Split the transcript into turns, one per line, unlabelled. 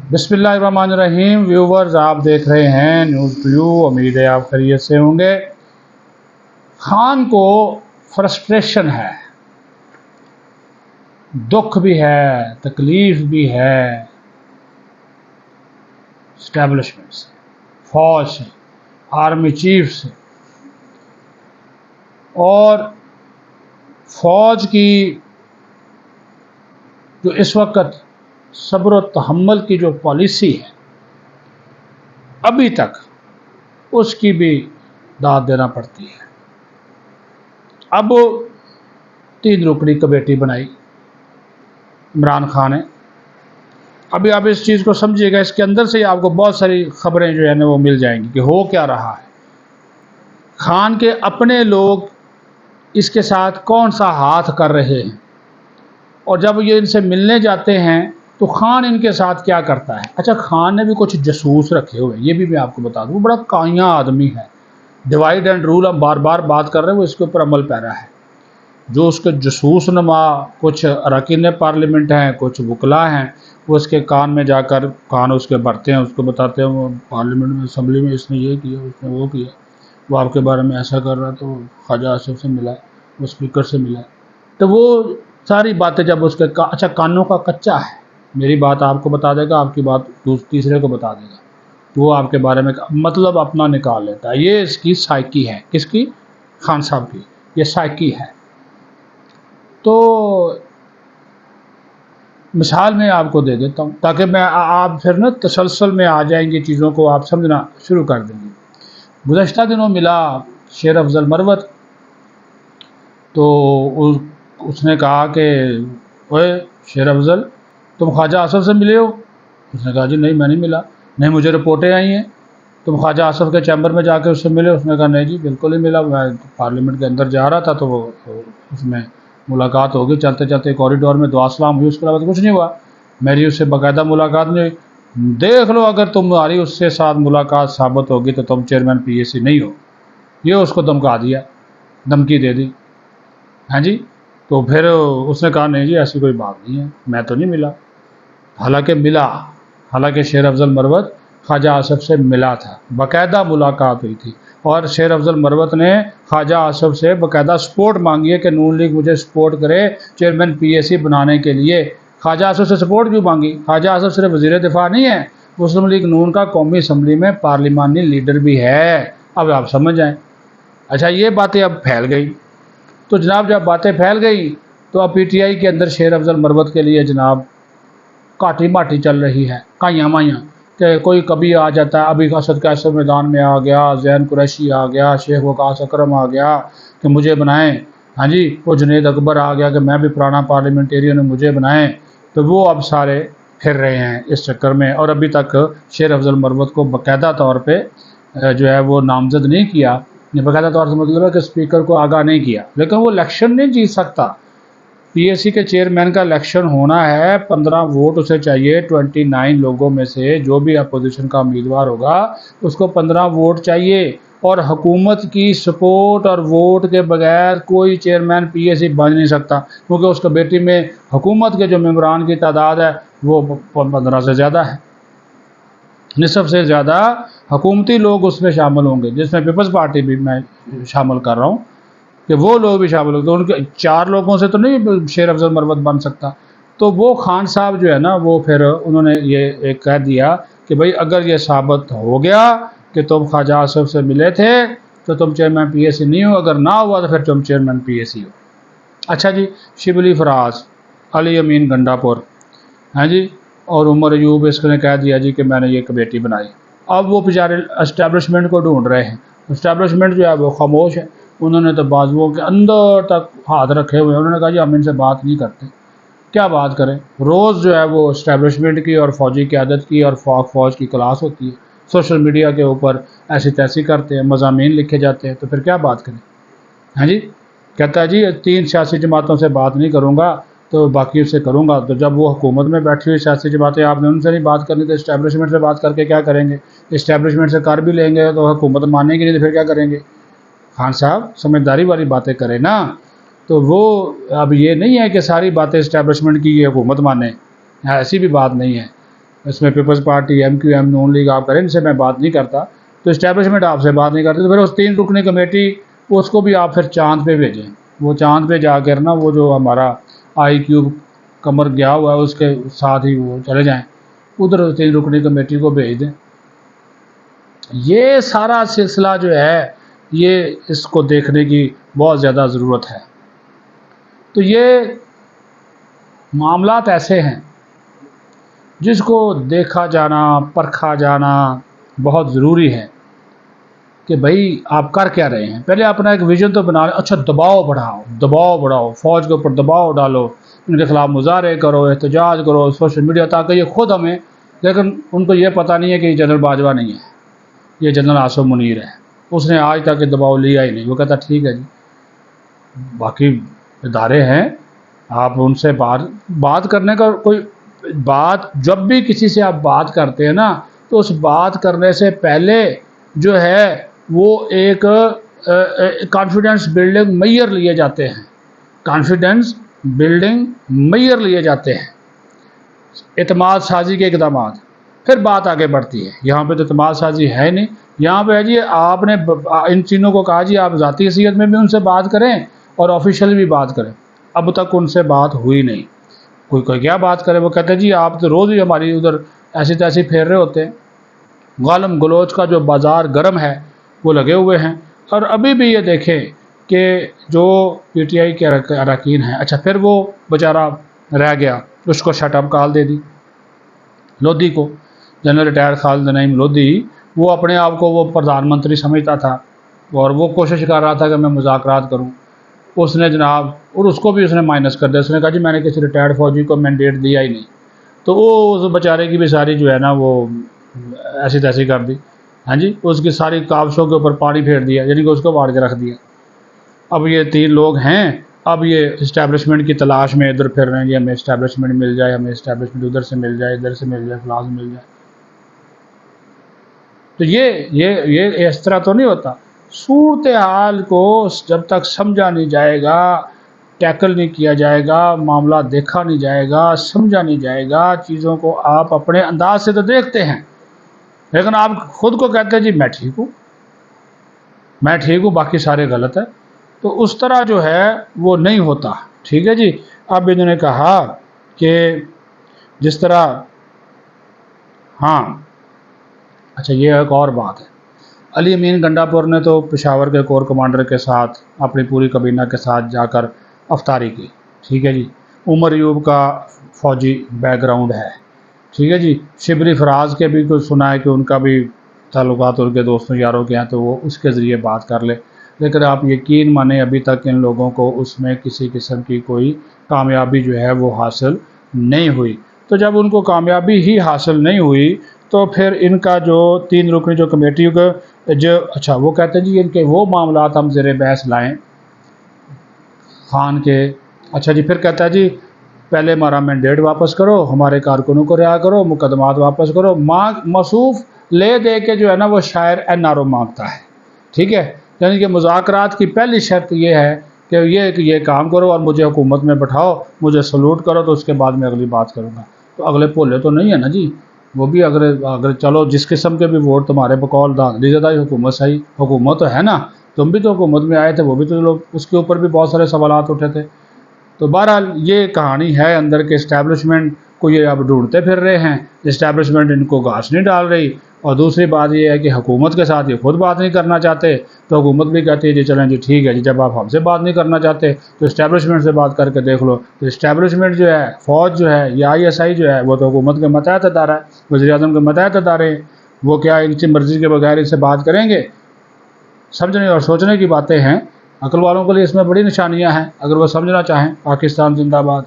बिस्मिल्लाहिर्रहमानिर्रहीम। व्यूवर्स, आप देख रहे हैं न्यूज़ टू यू। उम्मीद है आप खैरियत से होंगे। खान को फ्रस्ट्रेशन है, दुख भी है, तकलीफ भी है स्टैब्लिशमेंट से, फौज से, आर्मी चीफ से, और फौज की जो इस वक्त सब्र और तहम्मुल की जो पॉलिसी है अभी तक, उसकी भी दाद देना पड़ती है। अब 3 रुकनी कमेटी बनाई इमरान खान ने। अभी आप इस चीज़ को समझिएगा, इसके अंदर से ही आपको बहुत सारी खबरें जो है ना वो मिल जाएंगी कि हो क्या रहा है। खान के अपने लोग इसके साथ कौन सा हाथ कर रहे हैं, और जब ये इनसे मिलने जाते हैं तो खान इनके साथ क्या करता है। अच्छा, खान ने भी कुछ जसूस रखे हुए हैं, ये भी मैं आपको बता दूँ। बड़ा काया आदमी है। डिवाइड एंड रूल हम बार बार बात कर रहे हैं, वो इसके ऊपर अमल पैरा है। जो उसके जसूस नमा कुछ अरकान पार्लियामेंट हैं, कुछ वकला हैं, वो उसके कान में जाकर कान उसके भरते हैं, उसको बताते हैं वो पार्लियामेंट में, असम्बली में इसने ये किया, उसने वो किया, वो आपके बारे में ऐसा कर रहा, तो ख्वाजा आसिफ से मिला, वो स्पीकर से मिला। तो वो सारी बातें जब उसके अच्छा, कानों का कच्चा है, मेरी बात आपको बता देगा, आपकी बात तीसरे को बता देगा, तो वो आपके बारे में मतलब अपना निकाल लेता है। ये इसकी साइकी है। किसकी? खान साहब की ये साइकी है। तो मिसाल मैं आपको दे देता हूँ ताकि मैं आप फिर ना तसलसल में आ जाएंगी, चीज़ों को आप समझना शुरू कर देंगे। गुज़श्ता दिनों मिला शेर अफजल मरवत, तो उसने कहा कि ओए शेर अफजल, तुम ख्वाजा आसिफ से मिले हो? उसने कहा जी नहीं, मैं नहीं मिला। नहीं, मुझे रिपोर्टें आई हैं तुम ख्वाजा आसिफ के चैम्बर में जाके उससे मिले? उसने कहा नहीं जी, बिल्कुल नहीं मिला, मैं पार्लियामेंट के अंदर जा रहा था तो वो उसमें मुलाकात होगी, चलते चलते कॉरिडोर में दुआ सलाम हुई, उसके बाद कुछ नहीं हुआ। मेरी उससे बाकायदा मुलाकात नहीं हुई। देख लो, अगर तुम्हारी उससे साथ मुलाकात साबित होगी तो तुम चेयरमैन PAC नहीं हो। ये उसको धमका दिया, धमकी दे दी। हाँ जी। तो फिर उसने कहा नहीं जी, ऐसी कोई बात नहीं है, मैं तो नहीं मिला। हालांकि मिला, हालांकि शेर अफजल मरवत ख्वाजा आसिफ से मिला था, बाकायदा मुलाकात हुई थी, और शेर अफजल मरवत ने ख्वाजा आसिफ से बाकायदा सपोर्ट मांगी है कि नून लीग मुझे सपोर्ट करे चेयरमैन PAC बनाने के लिए। ख्वाजा आसिफ से सपोर्ट क्यों मांगी? ख्वाजा आसिफ सिर्फ वज़ीर दिफा नहीं है, मुस्लिम लीग नून का कौमी असम्बली में पार्लिमानी लीडर भी है। अब आप समझ जाएँ। अच्छा, ये बातें अब फैल गई, तो जनाब जब बातें फैल गई तो अब PTI के अंदर शेर अफजल मरवत के लिए जनाब काटी माटी चल रही है, काइयाँ माइयाँ, कि कोई कभी आ जाता है, अभी असद कैसर मैदान में आ गया, जैन कुरैशी आ गया, शेख वकास अकरम आ गया कि मुझे बनाएं। हाँ जी, वो जुनेद अकबर आ गया कि मैं भी पुराना पार्लियामेंटेरियन हूँ, मुझे बनाएं। तो वो अब सारे फिर रहे हैं इस चक्कर में, और अभी तक शेर अफजल मरवत को बाकायदा तौर पर जो है वो नामजद नहीं किया। बाकायदा तौर से मतलब है कि स्पीकर को आगाह नहीं किया, लेकिन वो इलेक्शन नहीं जीत सकता। PAC के चेयरमैन का इलेक्शन होना है, 15 वोट उसे चाहिए। 29 लोगों में से जो भी अपोजिशन का उम्मीदवार होगा उसको 15 वोट चाहिए, और हुकूमत की सपोर्ट और वोट के बगैर कोई चेयरमैन PAC बन नहीं सकता, क्योंकि उसके बेटी में हुकूमत के जो मेंबरान की तादाद है वो 15 से ज़्यादा है, निसफ से ज़्यादा हुकूमती लोग उसमें शामिल होंगे, जिसमें पीपल्स पार्टी भी मैं शामिल कर रहा हूँ कि वो लोग भी शामिल होते हैं। उनके 4 लोगों से तो नहीं शेर अफजल मरवत बन सकता। तो वो खान साहब जो है ना, वो फिर उन्होंने ये एक कह दिया कि भाई अगर ये साबित हो गया कि तुम ख्वाजा आसिफ से मिले थे तो तुम चेयरमैन PAC नहीं हो, अगर ना हुआ तो फिर तुम चेयरमैन PAC हो। अच्छा जी, शिबली फराज, अली अमीन गंडापुर, हाँ जी, और उमर अयूब, इसने कह दिया जी कि मैंने ये कमेटी बनाई। अब वो बेचारे इस्टेब्लिशमेंट को ढूंढ रहे हैं। इस्टेब्लिशमेंट जो है वो खामोश है, उन्होंने तो बाजुओं के अंदर तक हाथ रखे हुए हैं। उन्होंने कहा जी हम इनसे बात नहीं करते, क्या बात करें। रोज़ जो है वो इस्टेब्लिशमेंट की और फौजी क़यादत की और फौज की क्लास होती है, सोशल मीडिया के ऊपर ऐसी तैसी करते हैं, मज़ामीन लिखे जाते हैं, तो फिर क्या बात करें। हाँ जी, कहता है जी 3 सियासी जमातों से बात नहीं करूँगा तो बाकी उससे करूँगा। तो जब वो हुकूमत में बैठी हुई सियासी जमातें, आपने उनसे नहीं बात करनी तो इस्टेब्लिशमेंट से बात करके क्या करेंगे? इस्टेब्लिशमेंट से कर भी लेंगे तो हुकूमत मानेगी नहीं, तो फिर क्या करेंगे? खान साहब समझदारी वाली बातें करें ना। तो वो अब ये नहीं है कि सारी बातें इस्टेब्लिशमेंट की ये हुकूमत माने, ऐसी भी बात नहीं है। اس میں پیپلز پارٹی، MQM، نون لیگ آپ کریں، ان سے میں بات نہیں کرتا، تو اسٹیبلشمنٹ آپ سے بات نہیں کرتی، تو پھر اس 3 رکنی کمیٹی اس کو بھی آپ پھر چاند پہ بھیجیں، وہ چاند پہ جا کر نا وہ جو ہمارا IQ کمر گیا ہوا ہے اس کے ساتھ ہی وہ چلے جائیں، ادھر 3 رکنی کمیٹی کو بھیج دیں۔ یہ سارا سلسلہ جو ہے یہ اس کو دیکھنے کی بہت زیادہ ضرورت ہے۔ تو یہ معاملات ایسے ہیں جس کو دیکھا جانا، پرکھا جانا بہت ضروری ہے کہ بھائی آپ کر کیا رہے ہیں۔ پہلے اپنا ایک ویژن تو بنا لیں، اچھا دباؤ بڑھاؤ، فوج کے اوپر دباؤ ڈالو، ان کے خلاف مظاہرے کرو، احتجاج کرو سوشل میڈیا، تاکہ یہ خود ہمیں، لیکن ان کو یہ پتہ نہیں ہے کہ یہ جنرل باجوہ نہیں ہے، یہ جنرل عاصم منیر ہے، اس نے آج تک دباؤ لیا ہی نہیں۔ وہ کہتا ٹھیک ہے جی، باقی ادارے ہیں، آپ ان سے بات کرنے کا کوئی بات، جب بھی کسی سے آپ بات کرتے ہیں نا، تو اس بات کرنے سے پہلے جو ہے وہ ایک کانفیڈنس بلڈنگ میئر لیے جاتے ہیں، کانفیڈنس بلڈنگ میئر لیے جاتے ہیں، اعتماد سازی کے اقدامات، پھر بات آگے بڑھتی ہے۔ یہاں پہ تو اعتماد سازی ہے نہیں، یہاں پہ ہے جی آپ نے ان چینوں کو کہا جی آپ ذاتی حیثیت میں بھی ان سے بات کریں اور آفیشیل بھی بات کریں، اب تک ان سے بات ہوئی نہیں۔ کوئی کیا بات کرے، وہ کہتے ہیں جی آپ تو روز ہی ہماری ادھر ایسی تیسی پھیر رہے ہوتے ہیں، غالم گلوچ کا جو بازار گرم ہے وہ لگے ہوئے ہیں۔ اور ابھی بھی یہ دیکھیں کہ جو PTI کے اراکین ہیں، اچھا پھر وہ بیچارہ رہ گیا، اس کو شٹ اپ کال دے دی لودھی کو، جنرل ریٹائر خالد نعیم لودھی، وہ اپنے آپ کو وہ پردھان منتری سمجھتا تھا اور وہ کوشش کر رہا تھا کہ میں مذاکرات کروں، اس نے جناب، اور اس کو بھی اس نے مائنس کر دیا، اس نے کہا جی میں نے کسی ریٹائرڈ فوجی کو مینڈیٹ دیا ہی نہیں، تو وہ اس بیچارے کی بھی ساری جو ہے نا وہ ایسی تیسی کر دی، ہاں جی، اس کی ساری کاوشوں کے اوپر پانی پھیر دیا، یعنی کہ اس کو واڑ کے رکھ دیا۔ اب یہ 3 لوگ ہیں، اب یہ اسٹیبلشمنٹ کی تلاش میں ادھر پھر رہے ہیں، جی ہمیں اسٹیبلشمنٹ مل جائے، ہمیں اسٹیبلشمنٹ ادھر سے مل جائے، ادھر سے مل جائے، فلاں سے مل جائے۔ تو یہ اس طرح تو نہیں ہوتا۔ صورتحال کو جب تک سمجھا نہیں جائے گا، ٹیکل نہیں کیا جائے گا، معاملہ دیکھا نہیں جائے گا، سمجھا نہیں جائے گا، چیزوں کو آپ اپنے انداز سے تو دیکھتے ہیں، لیکن آپ خود کو کہتے ہیں جی میں ٹھیک ہوں باقی سارے غلط ہیں، تو اس طرح جو ہے وہ نہیں ہوتا۔ ٹھیک ہے جی۔ اب انہوں نے کہا کہ جس طرح، ہاں اچھا یہ ایک اور بات ہے، علی امین گنڈا پور نے تو پشاور کے کور کمانڈر کے ساتھ اپنی پوری کابینہ کے ساتھ جا کر افطاری کی۔ ٹھیک ہے جی۔ عمر ایوب کا فوجی بیک گراؤنڈ ہے۔ ٹھیک ہے جی۔ شبلی فراز کے بھی کچھ سنا ہے کہ ان کا بھی تعلقات ان کے دوستوں یاروں کے ہیں، تو وہ اس کے ذریعے بات کر لے، لیکن آپ یقین مانیں ابھی تک ان لوگوں کو اس میں کسی قسم کی کوئی کامیابی جو ہے وہ حاصل نہیں ہوئی۔ تو جب ان کو کامیابی ہی حاصل نہیں ہوئی تو پھر ان کا جو 3 رکنی جو کمیٹی کا جو، اچھا وہ کہتے ہیں جی ان کے وہ معاملات ہم زیر بحث لائیں خان کے، اچھا جی پھر کہتا ہے جی پہلے ہمارا مینڈیٹ واپس کرو، ہمارے کارکنوں کو رہا کرو، مقدمات واپس کرو، موصوف لے دے کے جو ہے نا وہ شاعر NRO مانگتا ہے۔ ٹھیک ہے، یعنی کہ مذاکرات کی پہلی شرط یہ ہے کہ یہ کام کرو اور مجھے حکومت میں بٹھاؤ، مجھے سلوٹ کرو، تو اس کے بعد میں اگلی بات کروں گا۔ تو اگلے بھولے تو نہیں ہے نا جی، وہ بھی اگر چلو جس قسم کے بھی ووٹ تمہارے بقول دھاندلی زدہ حکومت صحیح حکومت تو ہے نا، تم بھی تو حکومت میں آئے تھے، وہ بھی تو لوگ اس کے اوپر بھی بہت سارے سوالات اٹھے تھے۔ تو بہرحال یہ کہانی ہے اندر کے اسٹیبلشمنٹ کو یہ اب ڈھونڈتے پھر رہے ہیں، اسٹیبلشمنٹ ان کو گھاس نہیں ڈال رہی، اور دوسری بات یہ ہے کہ حکومت کے ساتھ یہ خود بات نہیں کرنا چاہتے، تو حکومت بھی کہتی ہے جی چلیں جی ٹھیک ہے جی، جب آپ ہم سے بات نہیں کرنا چاہتے تو اسٹیبلشمنٹ سے بات کر کے دیکھ لو۔ تو اسٹیبلشمنٹ جو ہے، فوج جو ہے یا ISI جو ہے، وہ تو حکومت کے ماتحت ادارہ ہے، وزیر اعظم کے ماتحت ادارے ہیں، وہ کیا ان کی مرضی کے بغیر ان سے بات کریں گے؟ سمجھنے اور سوچنے کی باتیں ہیں، عقل والوں کے لیے اس میں بڑی نشانیاں ہیں، اگر وہ سمجھنا چاہیں۔ پاکستان زندہ باد۔